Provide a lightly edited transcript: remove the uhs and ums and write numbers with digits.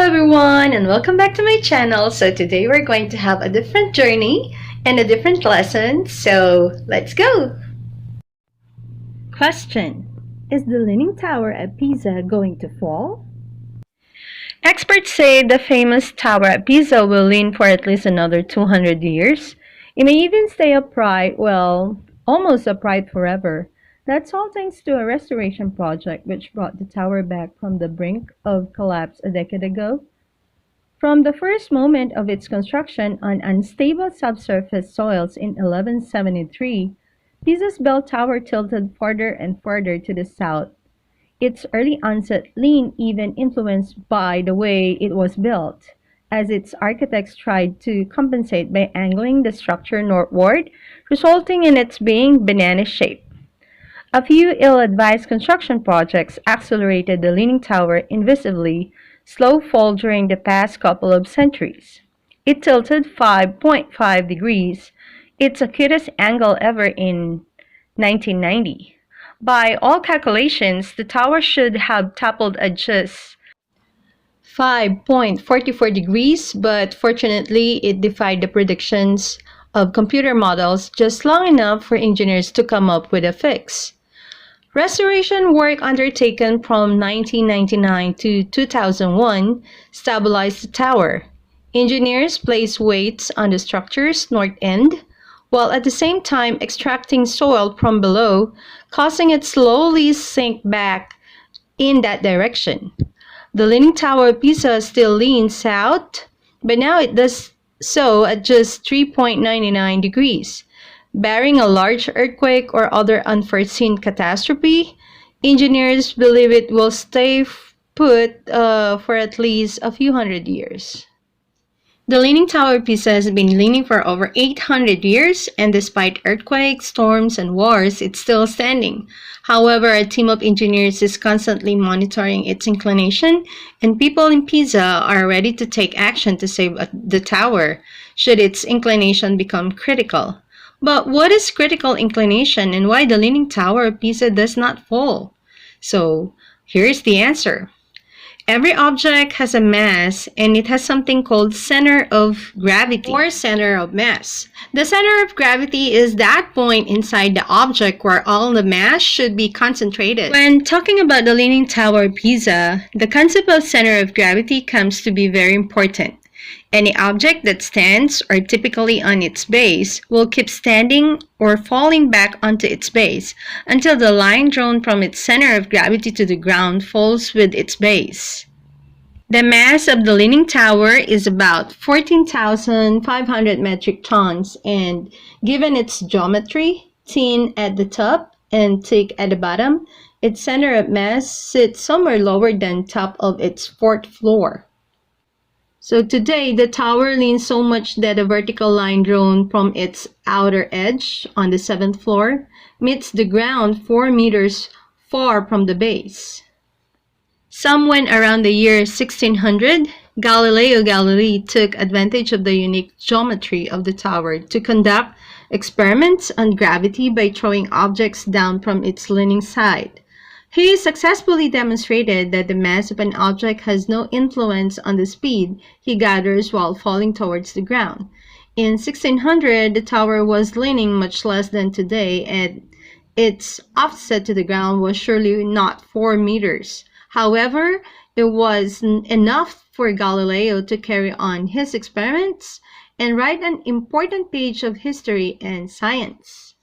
everyone, and welcome back to my channel. So today we're going to have a different journey and a different lesson. So let's go. Question: is the Leaning Tower at Pisa going to fall? Experts say the famous tower at Pisa will lean for at least another 200 years. It may even stay upright, well, almost upright forever. That's all thanks to a restoration project which brought the tower back from the brink of collapse a decade ago. From the first moment of its construction on unstable subsurface soils in 1173, Pisa's bell tower tilted farther and farther to the south. Its early onset lean even influenced by the way it was built, as its architects tried to compensate by angling the structure northward, resulting in its being banana-shaped. A few ill-advised construction projects accelerated the Leaning Tower invisibly slow fall during the past couple of centuries. It tilted 5.5 degrees, its acutest angle ever in 1990. By all calculations, the tower should have toppled at just 5.44 degrees, but fortunately it defied the predictions of computer models just long enough for engineers to come up with a fix. Restoration work undertaken from 1999 to 2001 stabilized the tower. Engineers placed weights on the structure's north end, while at the same time extracting soil from below, causing it slowly sink back in that direction. The Leaning Tower of Pisa still leans south, but now it does so at just 3.99 degrees. Barring a large earthquake or other unforeseen catastrophe, engineers believe it will stay put for at least a few hundred years. The Leaning Tower of Pisa has been leaning for over 800 years, and despite earthquakes, storms, and wars, it's still standing. However, a team of engineers is constantly monitoring its inclination, and people in Pisa are ready to take action to save the tower should its inclination become critical. But what is critical inclination and why the Leaning Tower of Pisa does not fall? So, here's the answer. Every object has a mass, and it has something called center of gravity or center of mass. The center of gravity is that point inside the object where all the mass should be concentrated. When talking about the Leaning Tower of Pisa, the concept of center of gravity comes to be very important. Any object that stands, or typically on its base, will keep standing or falling back onto its base until the line drawn from its center of gravity to the ground falls with its base. The mass of the Leaning Tower is about 14,500 metric tons, and given its geometry, thin at the top and thick at the bottom, its center of mass sits somewhere lower than top of its fourth floor. So today, the tower leans so much that a vertical line drawn from its outer edge on the 7th floor meets the ground 4 meters far from the base. Somewhere around the year 1600, Galileo Galilei took advantage of the unique geometry of the tower to conduct experiments on gravity by throwing objects down from its leaning side. He successfully demonstrated that the mass of an object has no influence on the speed he gathers while falling towards the ground. In 1600, the tower was leaning much less than today, and its offset to the ground was surely not 4 meters. However, it was enough for Galileo to carry on his experiments and write an important page of history and science.